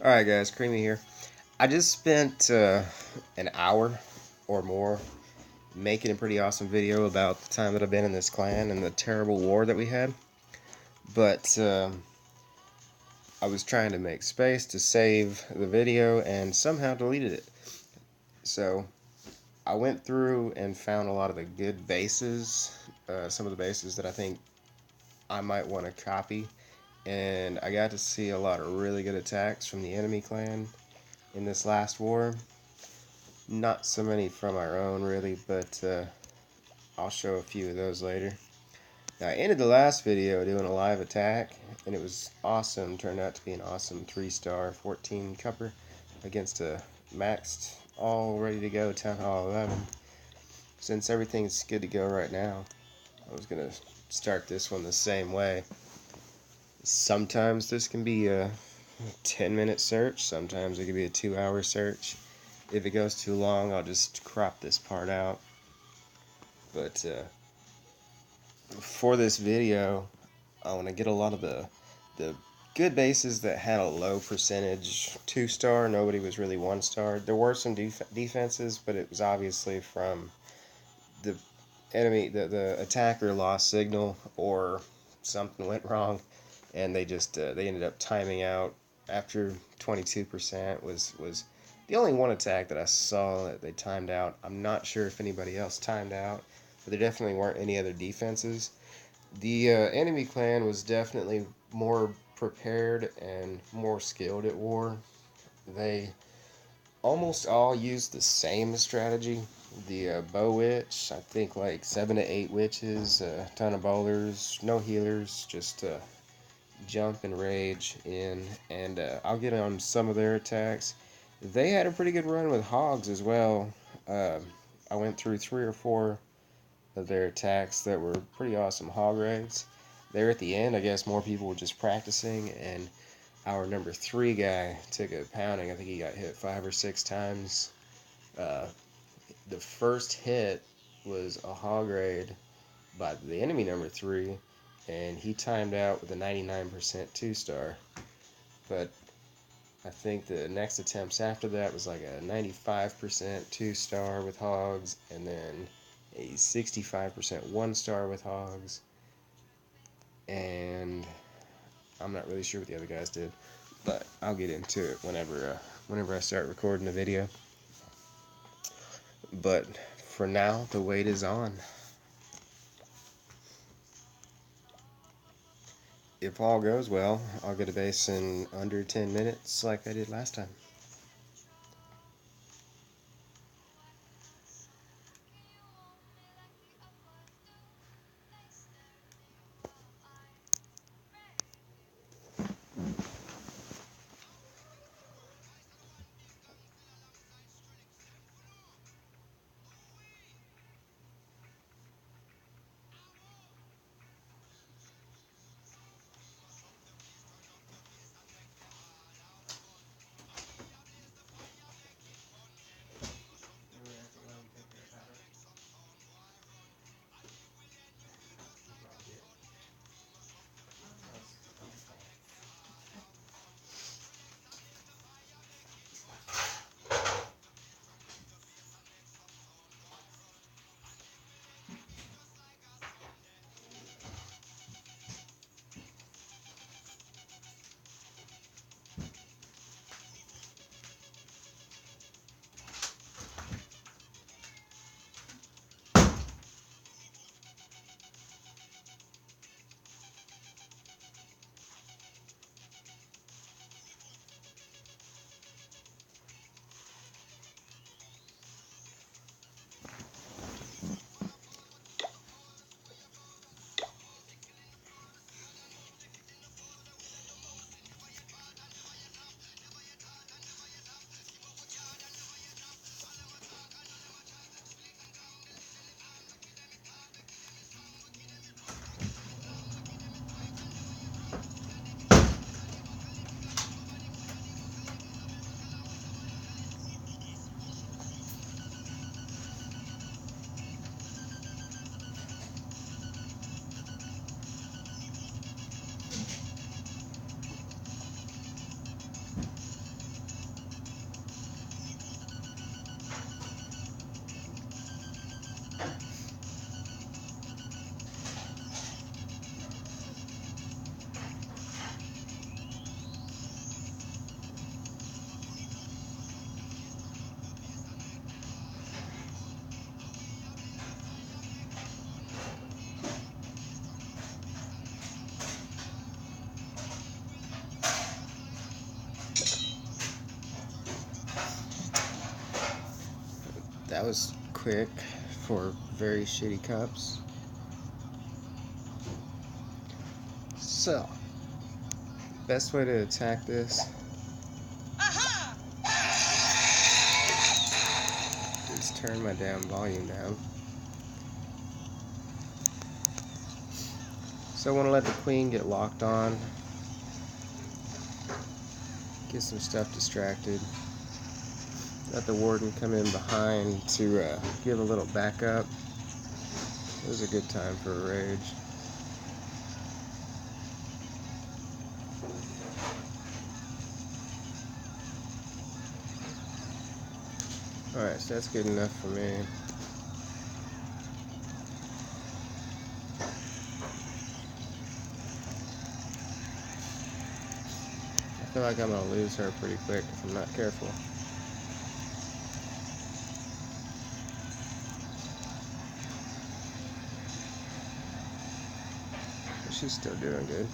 Alright guys, Creamy here. I just spent an hour or more making a pretty awesome video about the time that I've been in this clan and the terrible war that we had. But I was trying to make space to save the video and somehow deleted it. So I went through and found a lot of the good bases, some of the bases that I think I might want to copy. And I got to see a lot of really good attacks from the enemy clan in this last war. Not so many from our own, really, but I'll show a few of those later. Now, I ended the last video doing a live attack, and it was awesome. Turned out to be an awesome 3-star 14 cupper against a maxed, all ready to go Town Hall 11. Since everything's good to go right now, I was going to start this one the same way. Sometimes this can be a 10-minute search, sometimes it can be a 2-hour search. If it goes too long, I'll just crop this part out. But for this video, I want to get a lot of the good bases that had a low percentage 2-star. Nobody was really 1-star. There were some defenses, but it was obviously from the enemy. The attacker lost signal or something went wrong, and they ended up timing out after 22% was the only one attack that I saw that they timed out. I'm not sure if anybody else timed out, but there definitely weren't any other defenses. The enemy clan was definitely more prepared and more skilled at war. They almost all used the same strategy. The bow witch, I think like 7 to 8 witches, a ton of bowlers, no healers, just jump and rage in. And I'll get on some of their attacks. They had a pretty good run with hogs as well. Uh, I went through 3 or 4 of their attacks that were pretty awesome hog raids. There at the end, I guess more people were just practicing, and our number 3 guy took a pounding. I think he got hit 5 or 6 times. Uh, the first hit was a hog raid by the enemy number 3, and he timed out with a 99% 2-star. But I think the next attempts after that was like a 95% 2-star with hogs, and then a 65% 1-star with hogs, and I'm not really sure what the other guys did, but I'll get into it whenever I start recording the video. But for now, the wait is on. If all goes well, I'll get a base in under 10 minutes like I did last time. that was quick for very shitty cups. So, best way to attack this is turn my damn volume down. So I want to let the queen get locked on, get some stuff distracted, let the warden come in behind to give a little backup. It was a good time for a rage. Alright, so that's good enough for me. I feel like I'm going to lose her pretty quick if I'm not careful. But she's still doing good.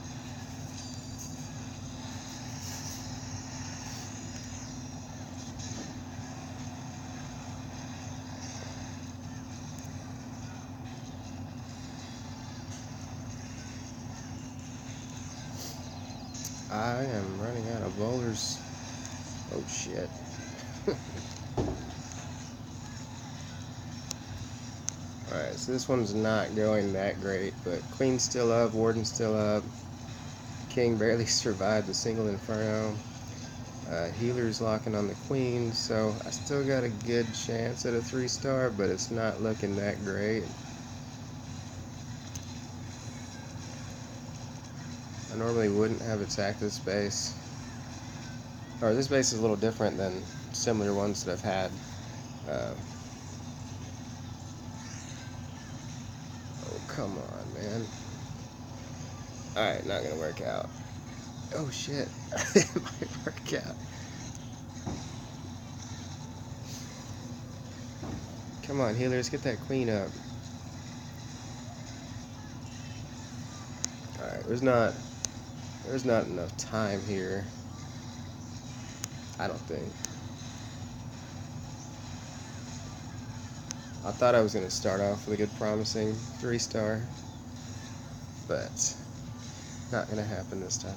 I am running out of bowlers. Oh shit. Alright, so this one's not going that great, but queen's still up, warden's still up. King barely survived a single inferno. Healer's locking on the queen, so I still got a good chance at a 3-star, but it's not looking that great. I normally wouldn't have attacked this base. Or this base is a little different than similar ones that I've had. Oh, come on, man. Alright, not gonna work out. Oh shit. It might work out. Come on, healers, get that queen up. Alright, there's not enough time here. I don't think. I thought I was going to start off with a good promising 3-star, but not going to happen this time.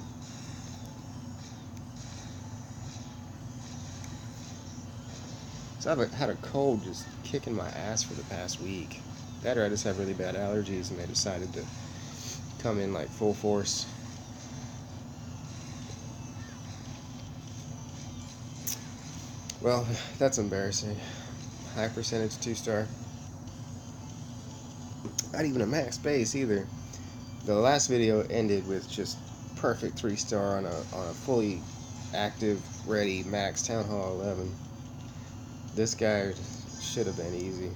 So I've had a cold just kicking my ass for the past week. That or I just have really bad allergies and they decided to come in like full force. Well, that's embarrassing. High percentage 2-star. Not even a max base either. The last video ended with just perfect 3-star on a fully active, ready max Town Hall 11. This guy should have been easy.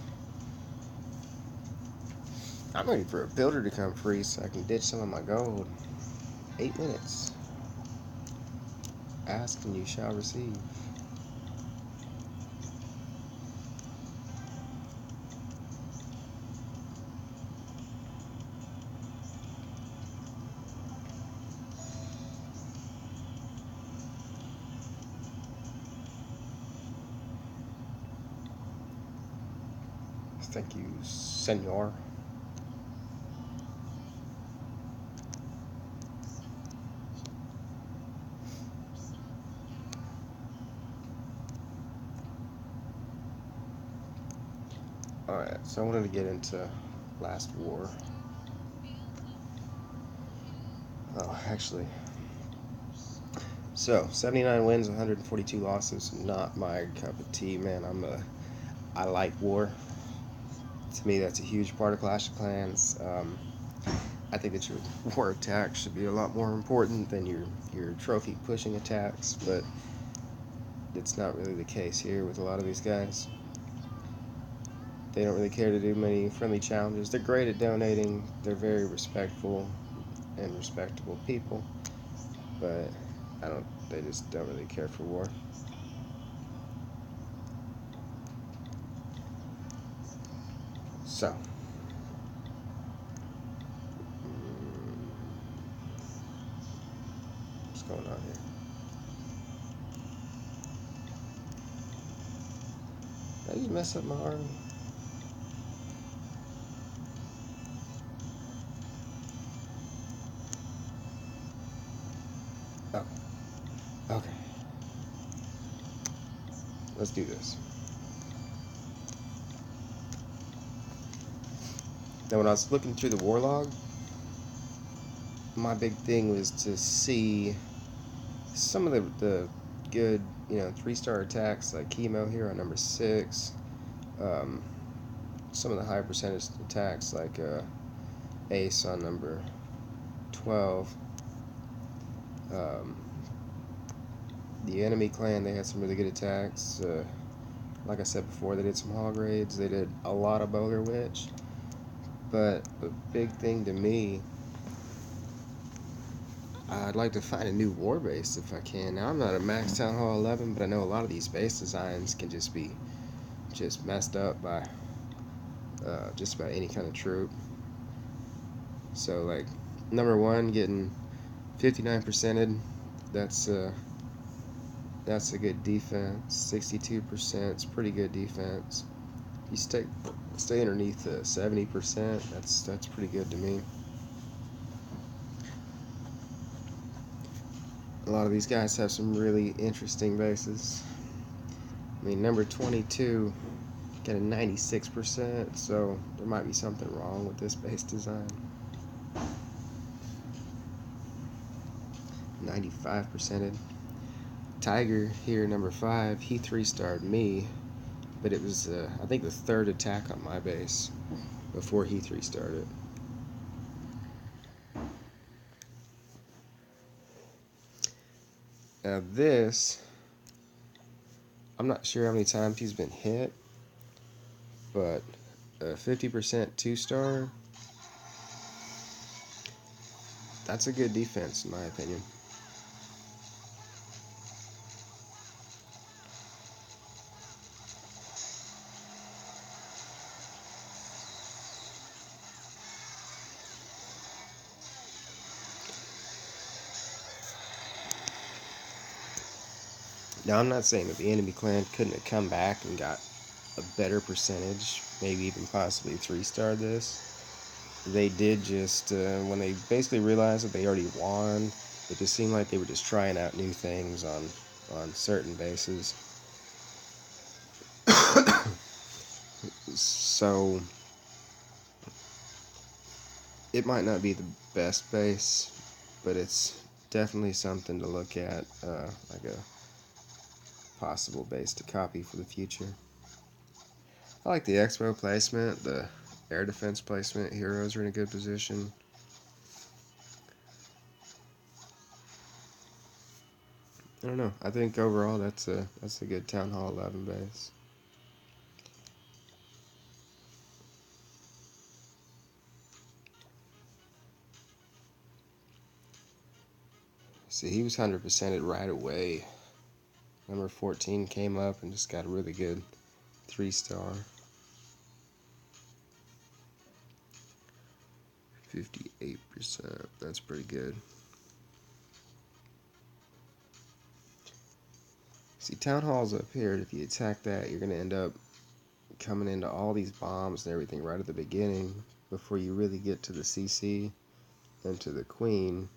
I'm ready for a builder to come free so I can ditch some of my gold. 8 minutes. Ask and you shall receive. Thank you, senor. Alright, so I wanted to get into Last War. Oh, actually. So, 79 wins, 142 losses. Not my cup of tea, man. I like war. To me, that's a huge part of Clash of Clans. I think that your war attacks should be a lot more important than your trophy pushing attacks, but it's not really the case here with a lot of these guys. They don't really care to do many friendly challenges. They're great at donating. They're very respectful and respectable people, but they just don't really care for war. So, what's going on here? I just mess up my arm. Okay. Okay. Let's do this. Now, when I was looking through the war log, my big thing was to see some of the good, 3-star attacks like Chemo here on number 6. Um, some of the high percentage attacks like Ace on number 12. Um, the enemy clan, they had some really good attacks. Like I said before, they did some hog raids. They did a lot of Bowler Witch. But the big thing to me, I'd like to find a new war base if I can. Now, I'm not a max Town Hall 11, but I know a lot of these base designs can just be messed up by just about any kind of troop. So, like, number 1 getting 59%ed, that's a good defense. 62%, it's pretty good defense. If you stay underneath 70%, that's pretty good to me. A lot of these guys have some really interesting bases. I mean, number 22 got a 96%, so there might be something wrong with this base design. 95%ed. Tiger here, number 5, he 3-starred me, but it was, I think, the 3rd attack on my base before he 3-starred it. Now this, I'm not sure how many times he's been hit, but a 50% 2-star, that's a good defense in my opinion. Now, I'm not saying that the enemy clan couldn't have come back and got a better percentage, maybe even possibly 3-star this. They did just, when they basically realized that they already won, it just seemed like they were just trying out new things on certain bases. So, it might not be the best base, but it's definitely something to look at, like a possible base to copy for the future. I like the expo placement, the air defense placement. Heroes are in a good position. I don't know. I think overall that's a good Town Hall 11 base. See, he was 100%ed right away. Number 14 came up and just got a really good 3-star. 58%. That's pretty good. See, Town Hall's up here. If you attack that, you're going to end up coming into all these bombs and everything right at the beginning before you really get to the CC and to the Queen.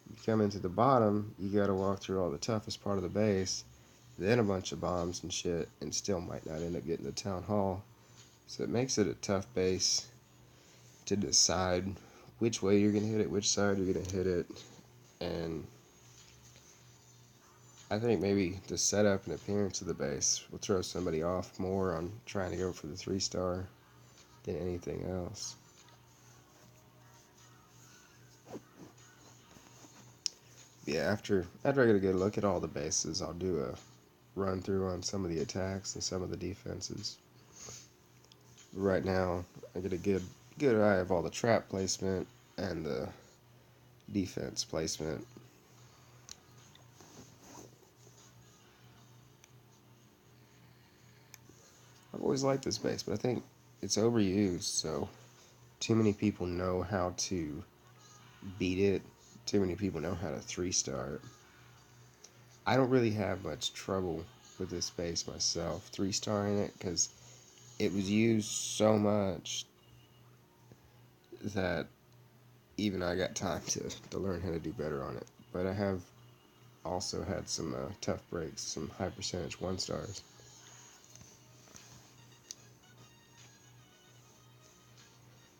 You come into the bottom, you got to walk through all the toughest part of the base, then a bunch of bombs and shit, and still might not end up getting to Town Hall. So it makes it a tough base to decide which way you're going to hit it, which side you're going to hit it, and I think maybe the setup and appearance of the base will throw somebody off more on trying to go for the 3-star than anything else. Yeah, after I get a good look at all the bases, I'll do a run through on some of the attacks and some of the defenses. Right now, I get a good eye of all the trap placement and the defense placement. I've always liked this base, but I think it's overused, so too many people know how to beat it. Too many people know how to 3-star it. I don't really have much trouble with this base myself, 3-starring it, because it was used so much that even I got time to learn how to do better on it. But I have also had some tough breaks, some high percentage 1 stars.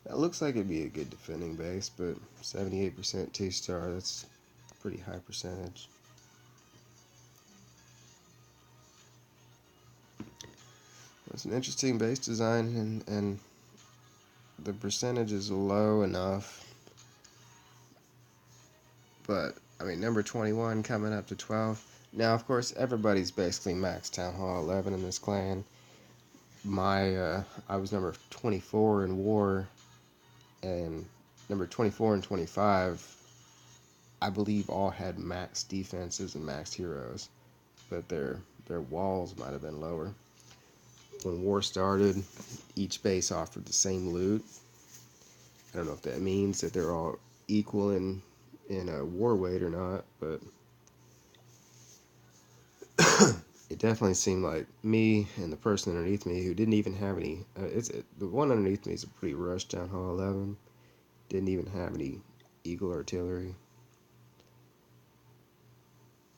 That looks like it'd be a good defending base, but 78% 2 star, that's pretty high percentage. It's an interesting base design, and the percentage is low enough. But, I mean, number 21 coming up to 12. Now, of course, everybody's basically max Town Hall 11 in this clan. I was number 24 in war, and number 24 and 25, I believe, all had max defenses and max heroes, but their walls might have been lower. When war started, each base offered the same loot. I don't know if that means that they're all equal in a war weight or not, but it definitely seemed like me and the person underneath me who didn't even have any. The one underneath me is a pretty rushed Town Hall 11. Didn't even have any Eagle artillery,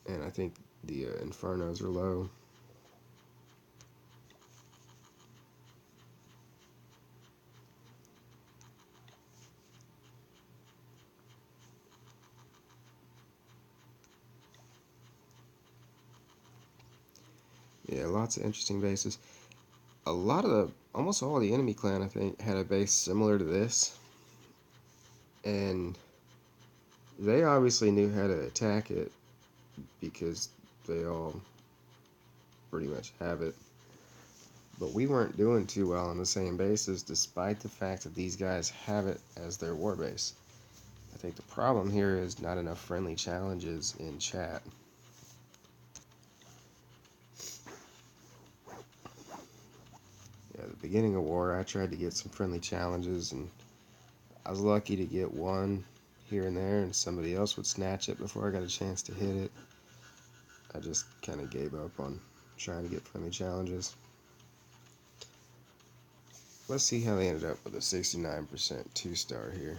and I think the Infernos are low. Yeah, lots of interesting bases. Almost all of the enemy clan, I think, had a base similar to this, and they obviously knew how to attack it because they all pretty much have it. But we weren't doing too well on the same bases, despite the fact that these guys have it as their war base. I think the problem here is not enough friendly challenges in chat. Yeah, at the beginning of war, I tried to get some friendly challenges, and I was lucky to get one here and there, and somebody else would snatch it before I got a chance to hit it. I just kind of gave up on trying to get friendly challenges. Let's see how they ended up with a 69% 2-star here.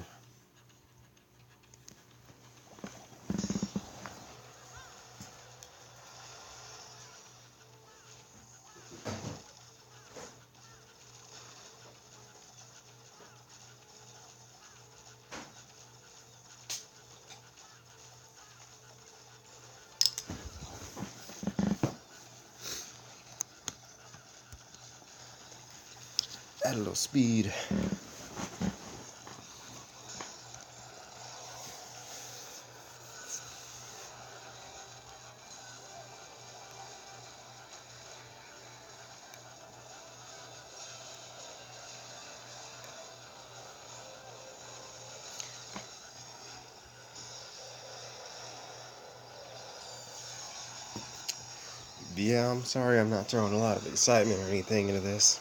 Add a little speed. Yeah, I'm sorry I'm not throwing a lot of excitement or anything into this.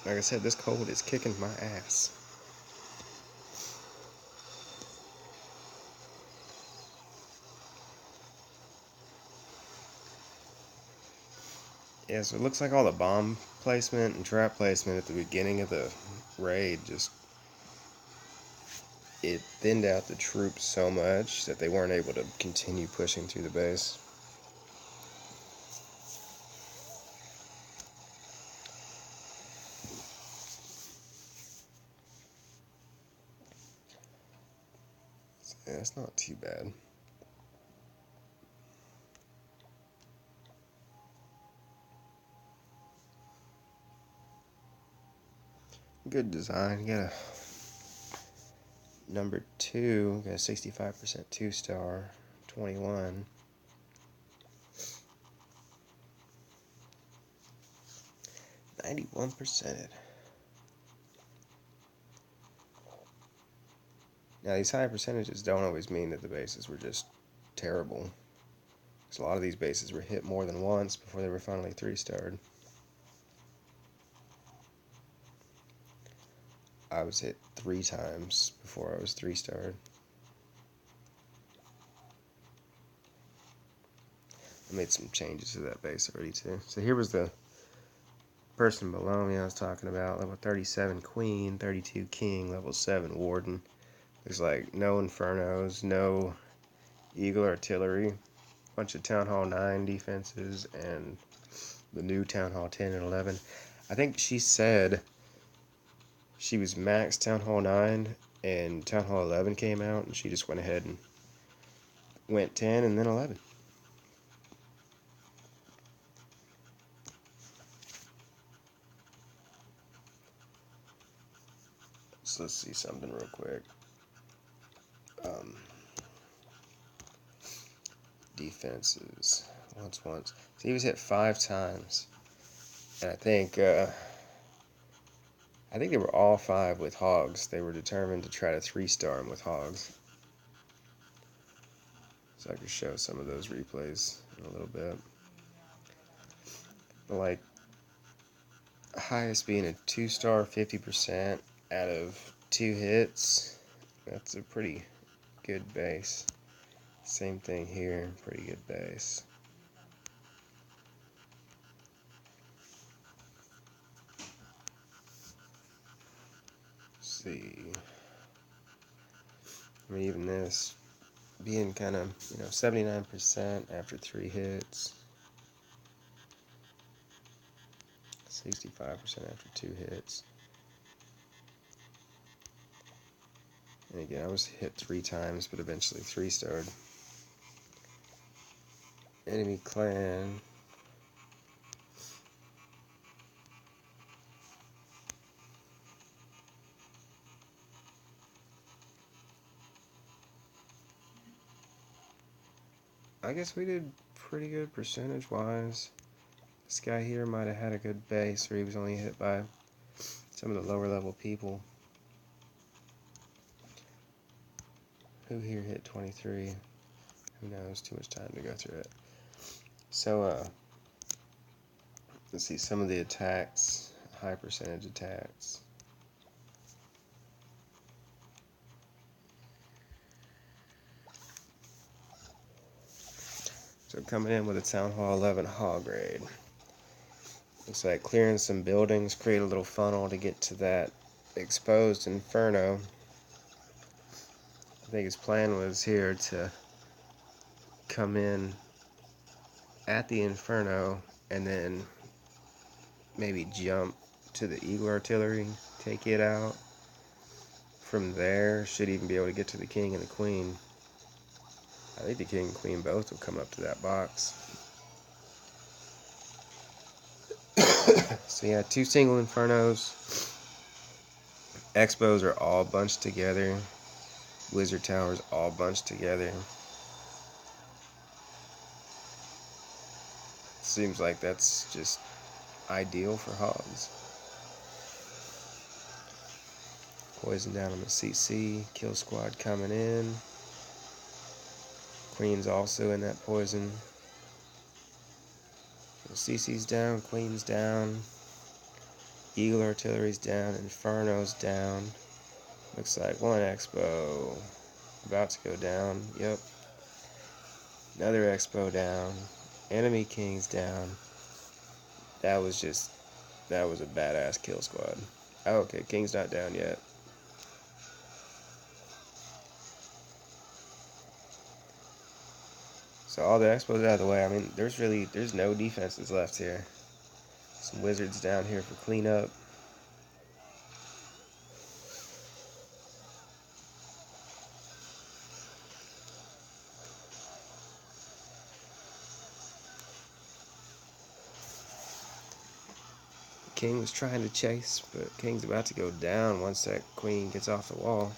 Like I said, this cold is kicking my ass. Yeah, so it looks like all the bomb placement and trap placement at the beginning of the raid it thinned out the troops so much that they weren't able to continue pushing through the base. Yeah, it's not too bad. Good design. You got a number 2, got a 65% 2-star, 21. %. Now, these high percentages don't always mean that the bases were just terrible. Because a lot of these bases were hit more than once before they were finally 3-starred. I was hit 3 times before I was 3-starred. I made some changes to that base already too. So here was the person below me I was talking about, level 37 Queen, 32 King, level 7 Warden. There's like no Infernos, no Eagle Artillery, bunch of Town Hall 9 defenses, and the new Town Hall 10 and 11. I think she said she was max Town Hall 9 and Town Hall 11 came out, and she just went ahead and went 10 and then 11. So let's see something real quick. Defenses. Once. So he was hit 5 times. And I think they were all 5 with hogs. They were determined to try to 3-star him with hogs. So I could show some of those replays in a little bit. But like, highest being a 2-star, 50% out of 2 hits. That's a pretty good base. Same thing here, pretty good base. Let's see. I mean, even this being kind of, 79% after 3 hits. 65% after 2 hits. And again, I was hit 3 times, but eventually 3-starred. Enemy clan. I guess we did pretty good percentage-wise. This guy here might have had a good base, or he was only hit by some of the lower-level people. Who here hit 23? Who knows? Too much time to go through it. So, let's see some of the attacks, high percentage attacks. So coming in with a Town Hall 11 hog raid. Looks like clearing some buildings, create a little funnel to get to that exposed Inferno. I think his plan was here to come in at the Inferno and then maybe jump to the Eagle Artillery, take it out. From there, should even be able to get to the King and the Queen. I think the King and Queen both will come up to that box. So yeah, 2 single Infernos. Expos are all bunched together. Wizard Towers all bunched together. Seems like that's just ideal for hogs. Poison down on the CC. Kill squad coming in. Queen's also in that poison. So CC's down, Queen's down. Eagle Artillery's down, Inferno's down. Looks like 1 Expo about to go down. Yep. Another Expo down. Enemy King's down. That was a badass kill squad. Oh, okay, King's not down yet. So all the Expos out of the way. I mean, there's no defenses left here. Some Wizards down here for cleanup. King was trying to chase, but King's about to go down once that Queen gets off the wall.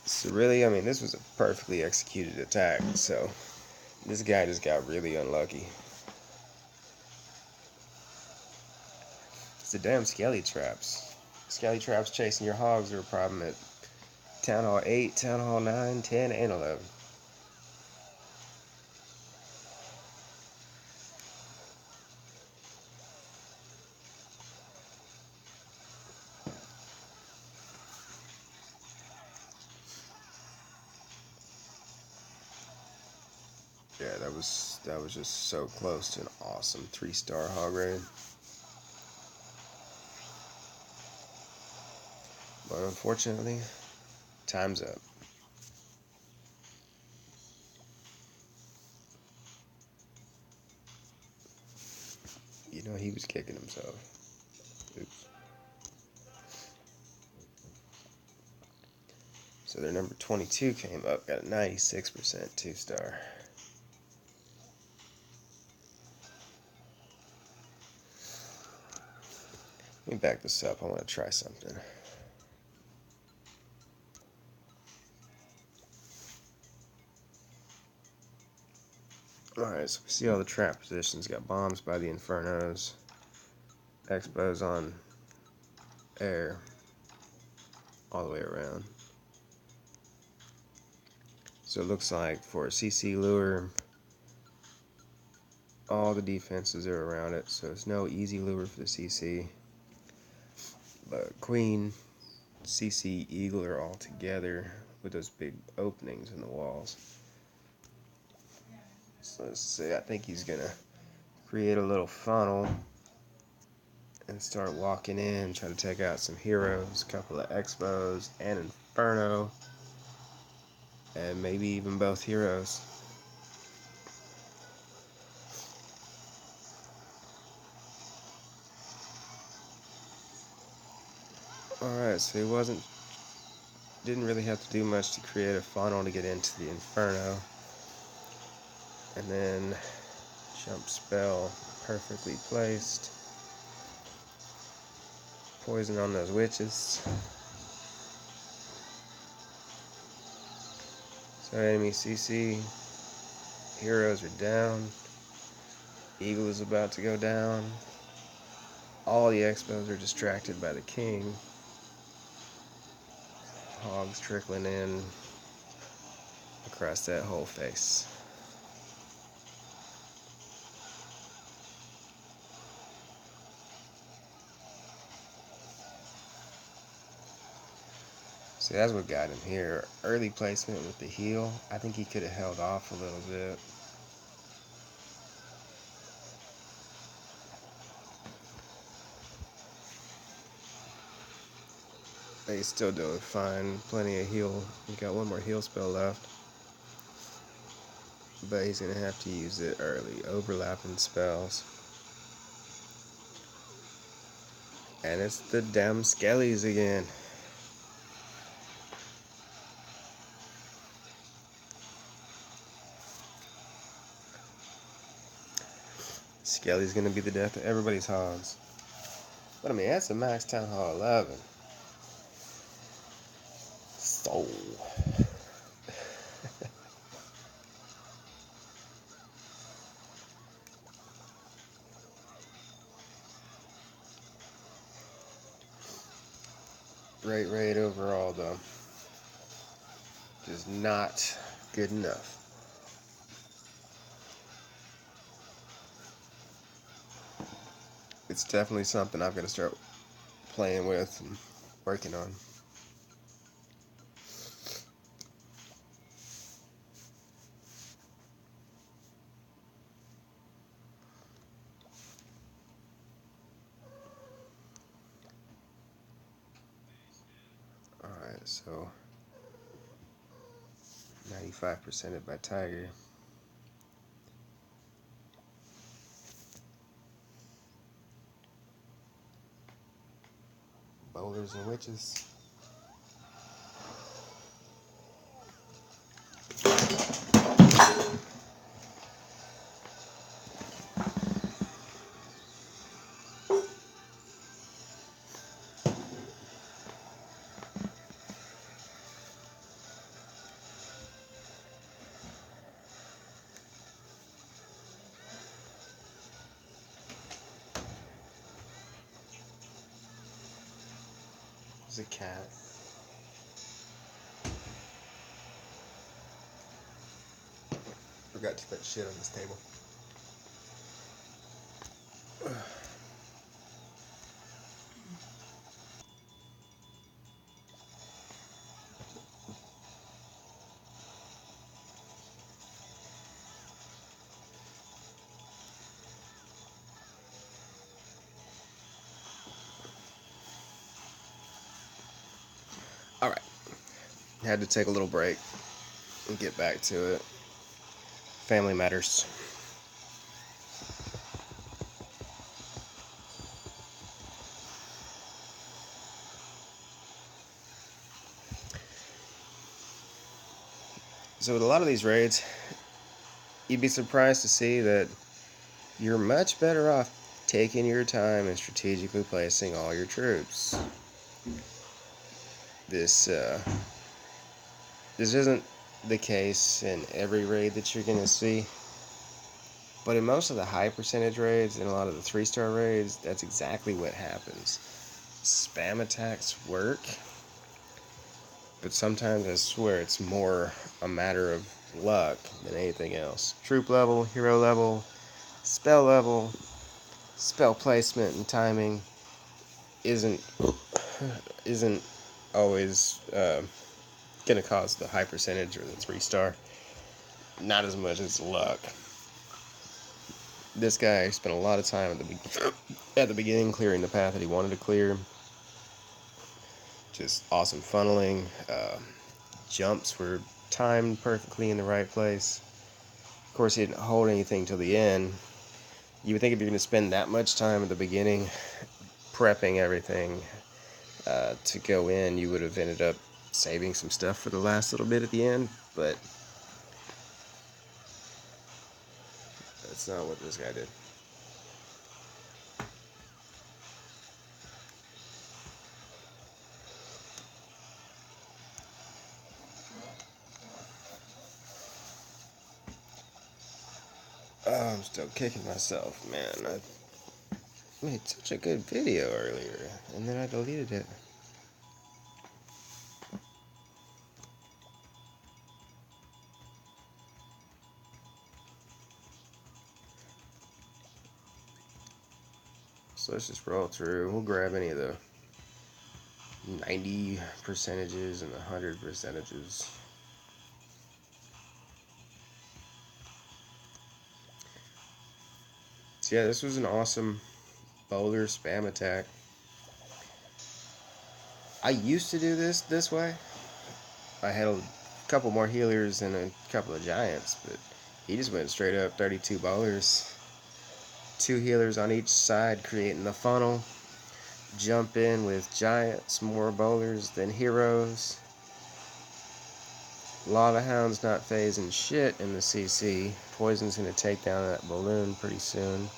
So really, I mean, this was a perfectly executed attack, so this guy just got really unlucky. It's the damn Skelly Traps. Skelly Traps chasing your hogs are a problem at Town Hall 8, Town Hall 9, 10, and 11. Yeah, that was just so close to an awesome 3-star hog raid. But unfortunately, time's up. You know he was kicking himself. Oops. So their number 22 came up, got a 96% 2-star. Let me back this up. I want to try something. Alright, so we see all the trap positions. Got bombs by the Infernos. Expos on air. All the way around. So it looks like for a CC lure, all the defenses are around it. So it's no easy lure for the CC. But Queen, CC, Eagle are all together with those big openings in the walls. So let's see, I think he's gonna create a little funnel and start walking in, try to take out some heroes, a couple of Expos, and Inferno, and maybe even both heroes. Alright, so he didn't really have to do much to create a funnel to get into the Inferno. And then jump spell perfectly placed. Poison on those witches. So enemy CC heroes are down. Eagle is about to go down. All the Expos are distracted by the King. Hogs trickling in across that whole face. See, that's what got him here. Early placement with the heal. I think he could have held off a little bit. But he's still doing fine. Plenty of heal. He got one more heal spell left. But he's going to have to use it early. Overlapping spells. And it's the damn Skellies again. Skelly's gonna be the death of everybody's hogs. But I mean, that's a max Town Hall 11. So. Great raid overall, though. Just not good enough. It's definitely something I've got to start playing with and working on. Alright, so 95%ed by Tiger. Bowlers and witches. There's a cat. Forgot to put shit on this table. Had to take a little break and get back to it. Family matters. So with a lot of these raids, you'd be surprised to see that you're much better off taking your time and strategically placing all your troops. This isn't the case in every raid that you're going to see, but in most of the high percentage raids and a lot of the 3-star raids, that's exactly what happens. Spam attacks work, but sometimes I swear it's more a matter of luck than anything else. Troop level, hero level, spell placement and timing isn't always gonna cause the high percentage or the 3-star. Not as much as luck. This guy spent a lot of time at the beginning clearing the path that he wanted to clear. Just awesome funneling. Jumps were timed perfectly in the right place. Of course, he didn't hold anything till the end. You would think if you're going to spend that much time at the beginning prepping everything to go in, you would have ended up saving some stuff for the last little bit at the end, but that's not what this guy did. Oh, I'm still kicking myself, man. I made such a good video earlier, and then I deleted it. So let's just roll through. We'll grab any of the 90 percentages and the 100 percentages. So yeah, this was an awesome boulder spam attack. I used to do this way. I had a couple more healers and a couple of giants, but he just went straight up 32 bowlers. 2 healers on each side creating the funnel. Jump in with giants, more bowlers than heroes. Lava Hound's not phasing shit in the CC. Poison's going to take down that balloon pretty soon.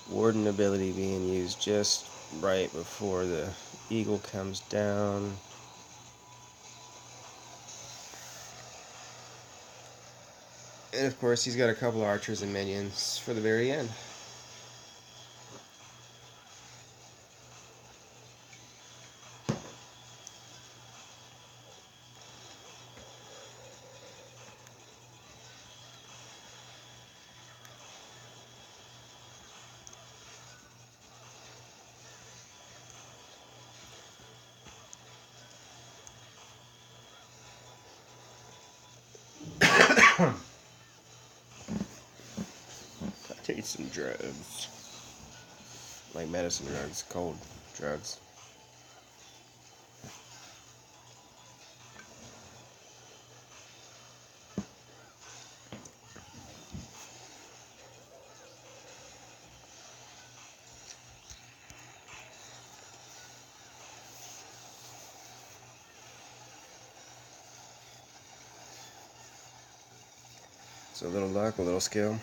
Warden ability being used just right before the eagle comes down. And of course he's got a couple archers and minions for the very end. I need some drugs. Like medicine drugs, cold drugs. So a little luck, a little skill.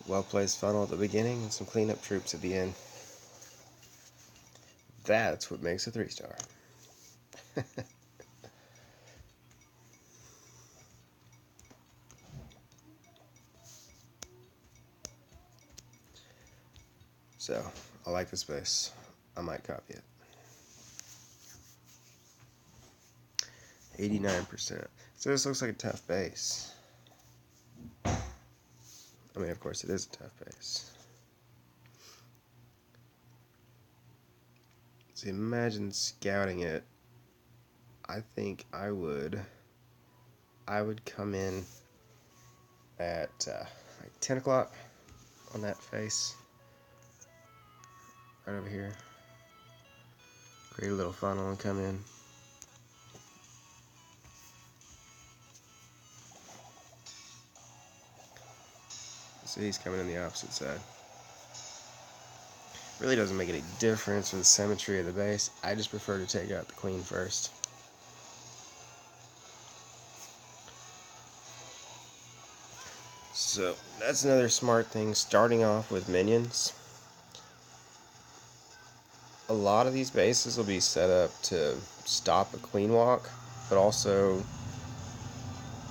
Well-placed funnel at the beginning and some cleanup troops at the end. That's what makes a 3-star. So, I like this base. I might copy it. 89%. So this looks like a tough base. I mean, of course, it is a tough base. So imagine scouting it. I think I would come in at like 10 o'clock on that face. Right over here. Create a little funnel and come in. So he's coming in the opposite side. Really doesn't make any difference with the symmetry of the base. I just prefer to take out the queen first. So that's another smart thing, starting off with minions. A lot of these bases will be set up to stop a queen walk, but also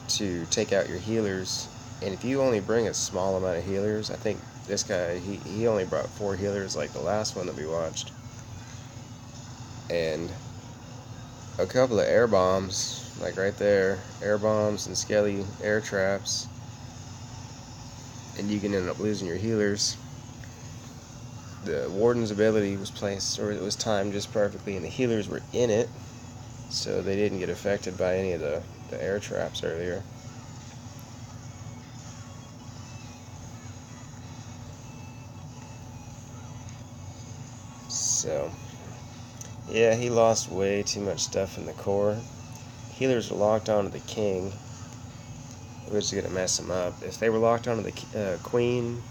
to take out your healers. And if you only bring a small amount of healers, I think this guy, he only brought 4 healers like the last one that we watched. And a couple of air bombs, like right there, air bombs and skelly air traps, and you can end up losing your healers. The warden's ability was placed, or it was timed just perfectly, and the healers were in it, so they didn't get affected by any of the air traps earlier. So yeah, he lost way too much stuff in the core. Healers are locked onto the king, which is going to mess him up. If they were locked onto the queen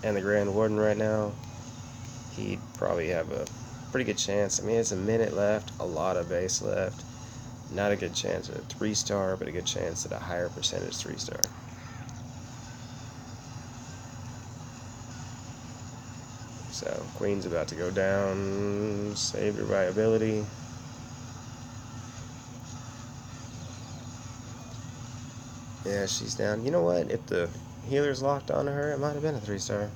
and the Grand Warden right now, he'd probably have a pretty good chance. I mean, it's a minute left, a lot of base left. Not a good chance at a 3-star, but a good chance at a higher percentage 3-star. So, queen's about to go down, saved her by ability. Yeah, she's down. You know what? If the healer's locked onto her, it might have been a 3-star.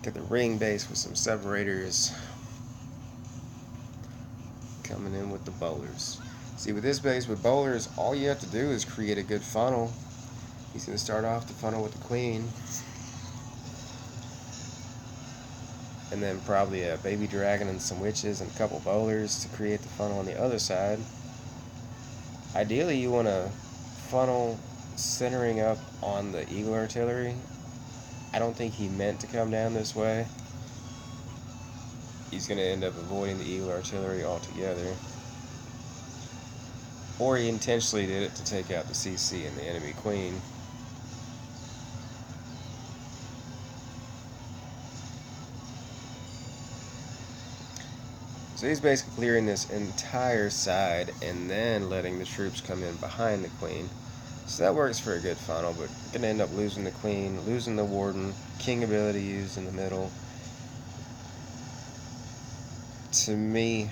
Got the ring base with some separators. Coming in with the bowlers. See, with this base with bowlers, all you have to do is create a good funnel. He's going to start off the funnel with the queen. And then probably a baby dragon and some witches and a couple bowlers to create the funnel on the other side. Ideally, you want a funnel centering up on the eagle artillery. I don't think he meant to come down this way. He's going to end up avoiding the eagle artillery altogether. Or he intentionally did it to take out the CC and the enemy queen. So he's basically clearing this entire side and then letting the troops come in behind the queen. So that works for a good funnel, but going to end up losing the queen, losing the warden, king ability used in the middle. To me,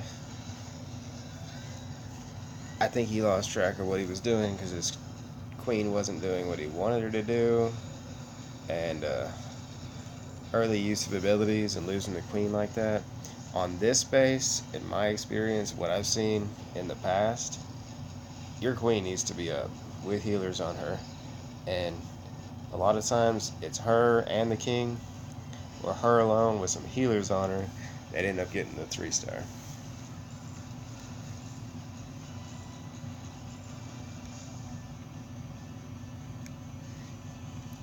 I think he lost track of what he was doing because his queen wasn't doing what he wanted her to do. And early use of abilities and losing the queen like that. On this base, in my experience, what I've seen in the past, your queen needs to be up with healers on her. And a lot of times, it's her and the king, or her alone with some healers on her, that end up getting the 3-star.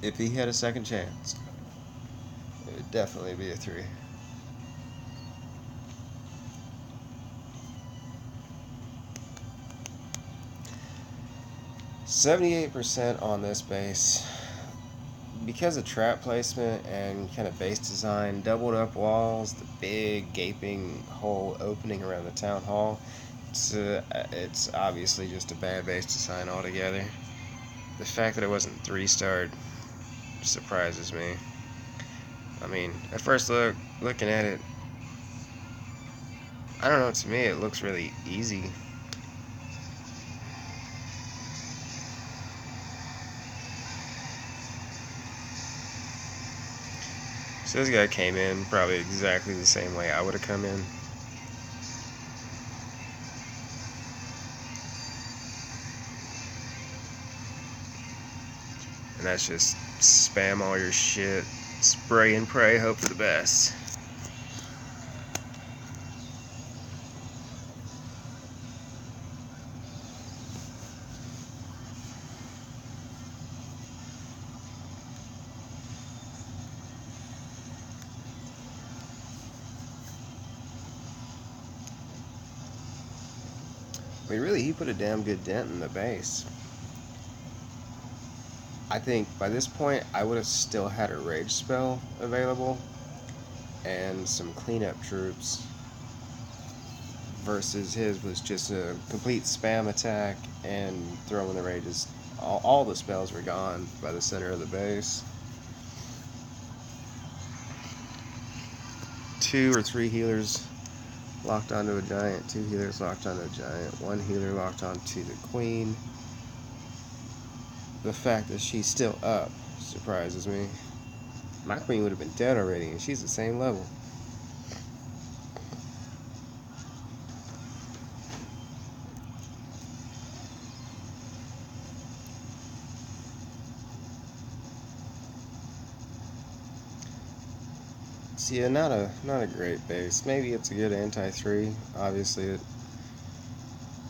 If he had a second chance, it would definitely be a 3. %78 on this base. Because of trap placement and kind of base design, doubled up walls, the big gaping hole opening around the town hall, it's obviously just a bad base design altogether. The fact that it wasn't 3-starred surprises me. I mean, at first looking at it, I don't know, to me it looks really easy. So this guy came in probably exactly the same way I would have come in. And that's just spam all your shit, spray and pray, hope for the best. I mean, really, he put a damn good dent in the base. I think by this point, I would have still had a rage spell available and some cleanup troops versus his was just a complete spam attack and throwing the rages. All the spells were gone by the center of the base. 2 or 3 healers locked onto a giant, 2 healers locked onto a giant, 1 healer locked onto the queen. The fact that she's still up surprises me. My queen would have been dead already, and she's the same level. So yeah, not a great base. Maybe it's a good anti-3. Obviously, it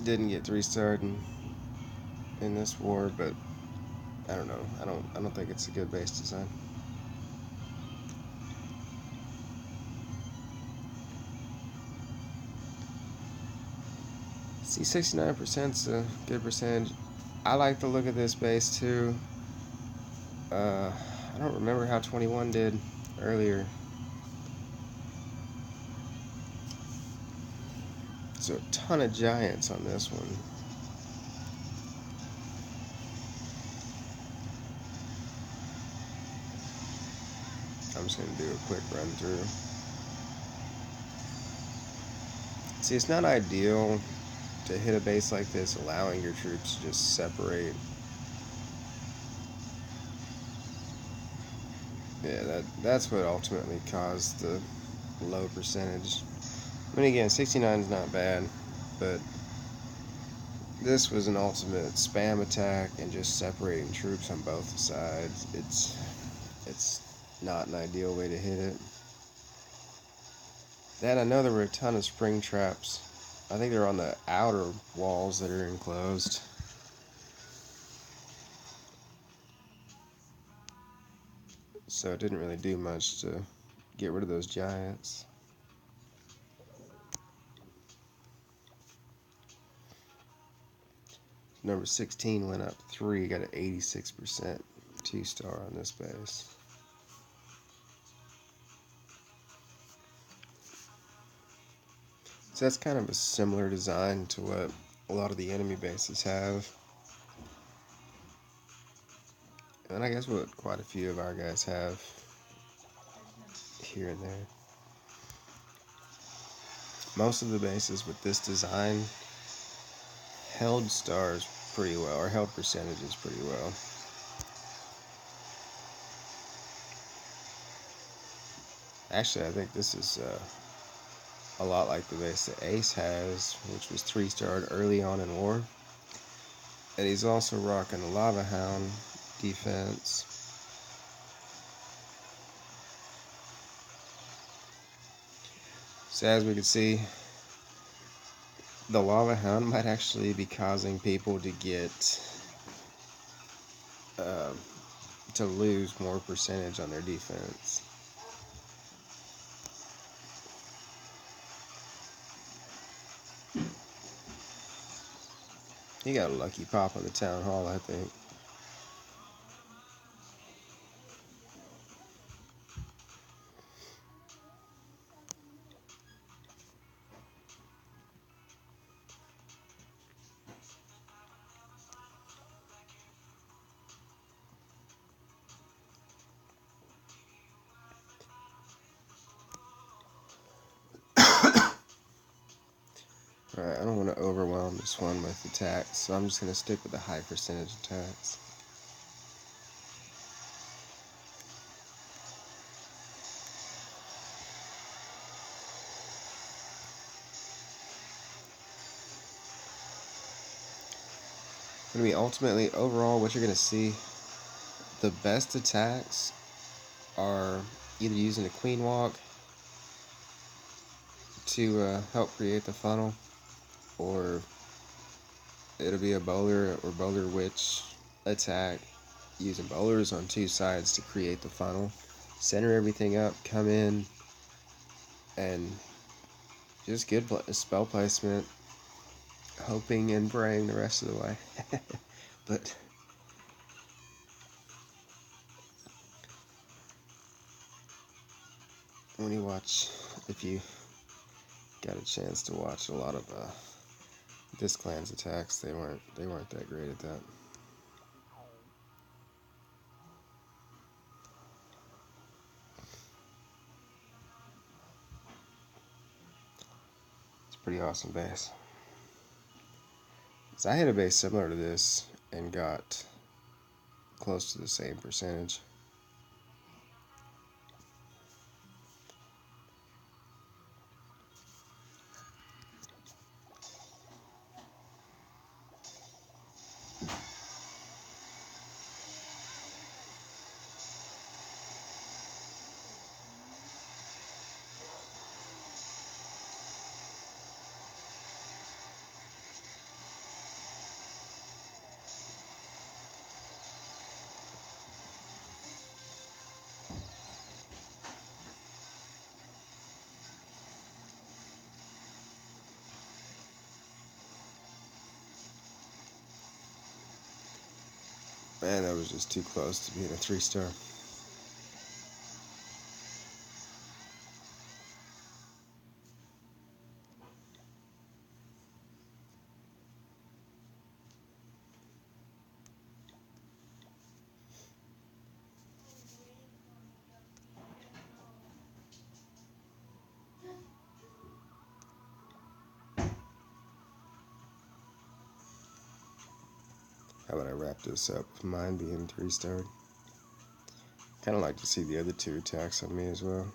didn't get 3-starred in this war, but I don't know. I don't think it's a good base design. See, 69%'s a good percentage. I like the look of this base too. I don't remember how 21 did earlier. So a ton of giants on this one. I'm just gonna do a quick run through. See, it's not ideal to hit a base like this, allowing your troops to just separate. Yeah, that's what ultimately caused the low percentage. I mean, again, 69 is not bad, but this was an ultimate spam attack and just separating troops on both sides. It's not an ideal way to hit it. Then I know there were a ton of spring traps. I think they're on the outer walls that are enclosed. So it didn't really do much to get rid of those giants. Number 16 went up 3, got an 86% 2-star on this base. So that's kind of a similar design to what a lot of the enemy bases have. And I guess what quite a few of our guys have here and there. Most of the bases with this design held stars pretty well, or held percentages pretty well. Actually, I think this is a lot like the base that Ace has, which was 3-starred early on in war. And he's also rocking the Lava Hound defense. So as we can see, the Lava Hound might actually be causing people to get to lose more percentage on their defense. He got a lucky pop on the town hall, I think. Alright, I don't want to overwhelm this one with attacks, so I'm just going to stick with the high percentage attacks. I mean, ultimately, overall, what you're going to see, the best attacks are either using a queen walk to help create the funnel, or it'll be a bowler or bowler witch attack using bowlers on 2 sides to create the funnel. Center everything up, come in, and just good spell placement. hoping and praying the rest of the way. But when you watch, if you got a chance to watch a lot of this clan's attacks, they weren't that great at that. It's a pretty awesome base. So I hit a base similar to this and got close to the same percentage. Man, that was just too close to being a 3-star. How about I wrap this up with mine being 3-starred? Kind of like to see the other 2 attacks on me as well.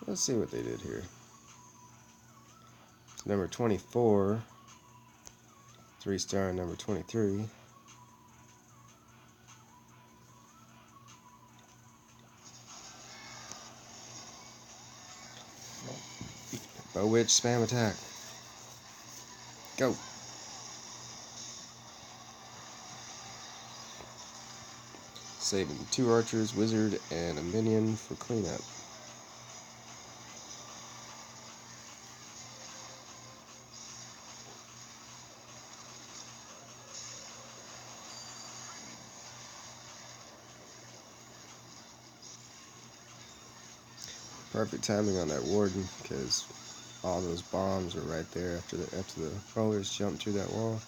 Let's see what they did here. Number 24, 3-star, number 23. Bow Witch spam attack. Go. Saving 2 archers, wizard, and a minion for cleanup. Perfect timing on that warden, because all those bombs are right there after the rollers jump through that wall.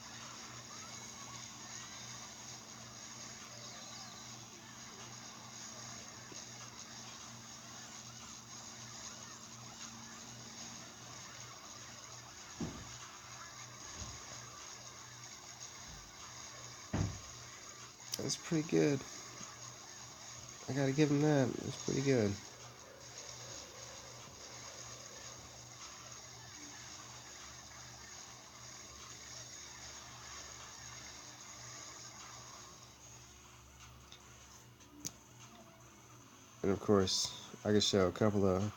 That's pretty good. I gotta give him that. That's pretty good. And of course, I can show a couple of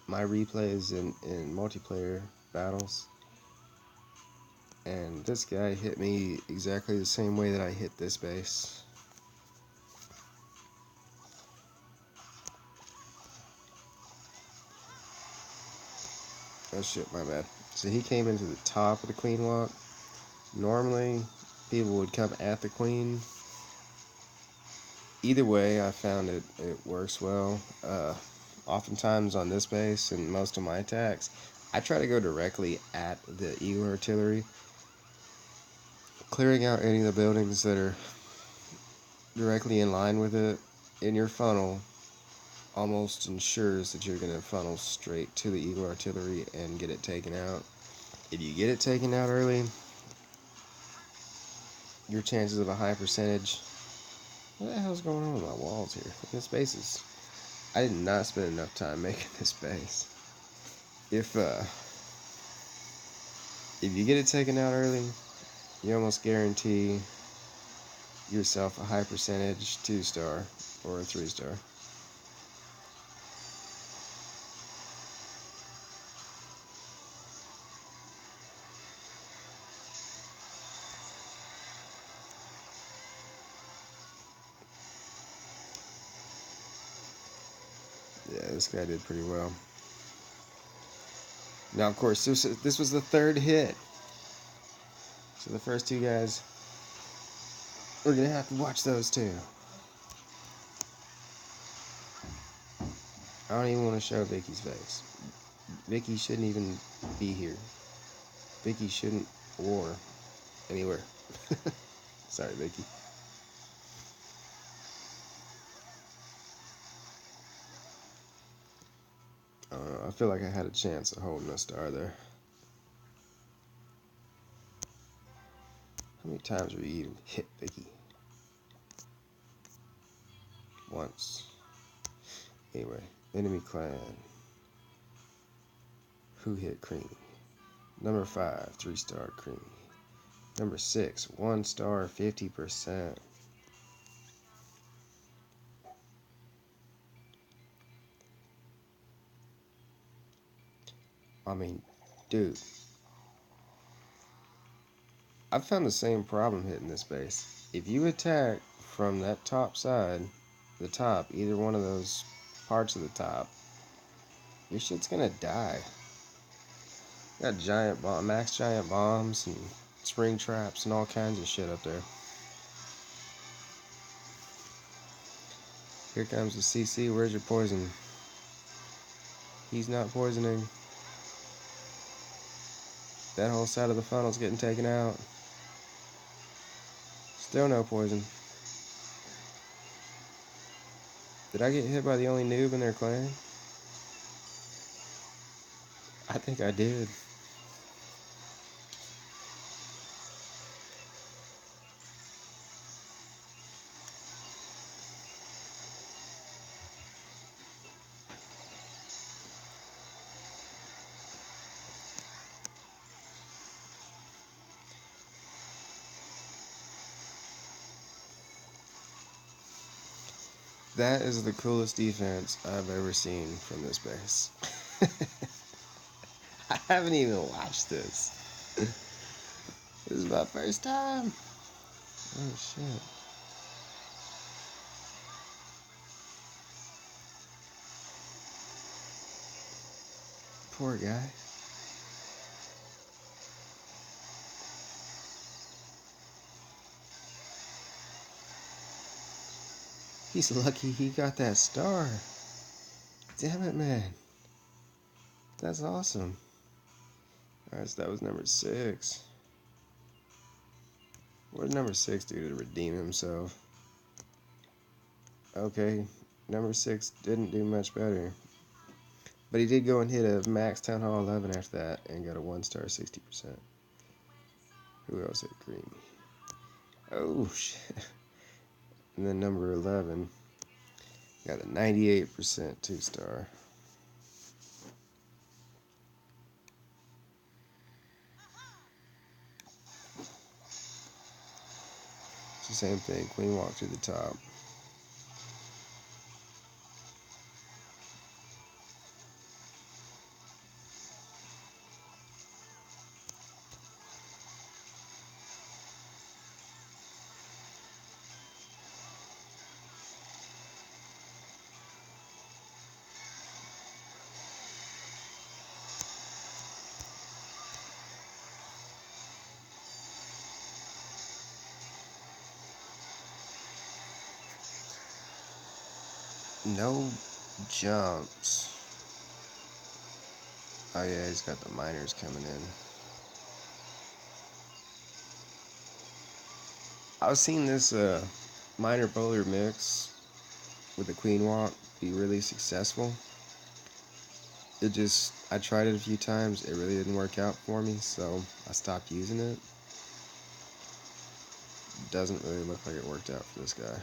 my replays in multiplayer battles. And this guy hit me exactly the same way that I hit this base. Oh shit, my bad. So he came into the top of the queen walk. Normally, people would come at the queen. Either way, I found it works well. Oftentimes on this base and most of my attacks, I try to go directly at the Eagle Artillery, clearing out any of the buildings that are directly in line with it in your funnel. Almost ensures that you're going to funnel straight to the Eagle Artillery and get it taken out. If you get it taken out early, your chances of a high percentage. What the hell's going on with my walls here? This base is. I did not spend enough time making this base. If you get it taken out early, you almost guarantee yourself a high percentage 2-star or a 3-star. Yeah, this guy did pretty well. Now, of course, this was the third hit. So the first two guys, we're going to have to watch those too. I don't even want to show Vicky's face. Vicky shouldn't even be here. Vicky shouldn't war anywhere. Sorry, Vicky. I don't know. I feel like I had a chance of holding a star there. How many times were you even hit Vicky? Once. Anyway, enemy clan. Who hit Creamy? Number 5, 3-star Creamy. Number 6, 1-star, 50%. I mean, dude. I've found the same problem hitting this base. If you attack from that top side, the top, either one of those parts of the top, your shit's gonna die. Got giant max giant bombs and spring traps and all kinds of shit up there. Here comes the CC. Where's your poison? He's not poisoning. That whole side of the funnel's getting taken out. Still no poison. Did I get hit by the only noob in their clan? I think I did. That is the coolest defense I've ever seen from this base. I haven't even watched this. This is my first time. Oh shit. Poor guy. He's lucky he got that star. Damn it, man. That's awesome. Alright, so that was number 6. What did number 6 do to redeem himself? Okay, number 6 didn't do much better. But he did go and hit a max Town Hall 11 after that and got a 1-star 60%. Who else hit Creamy? Oh, shit. And then number 11 got a 98% 2-star. It's the same thing. Queen walk to the top. No jumps. Oh yeah, he's got the miners coming in. I've seen this miner bowler mix with the queen walk be really successful. I tried it a few times, it really didn't work out for me, so I stopped using it. Doesn't really look like it worked out for this guy.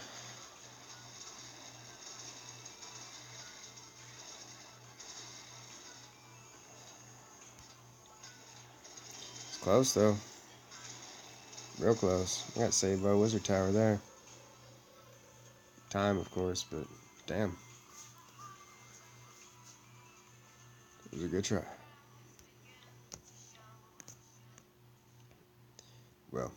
It's close though. Real close. I got saved by Wizard Tower there. Time, of course, but damn. It was a good try. Well,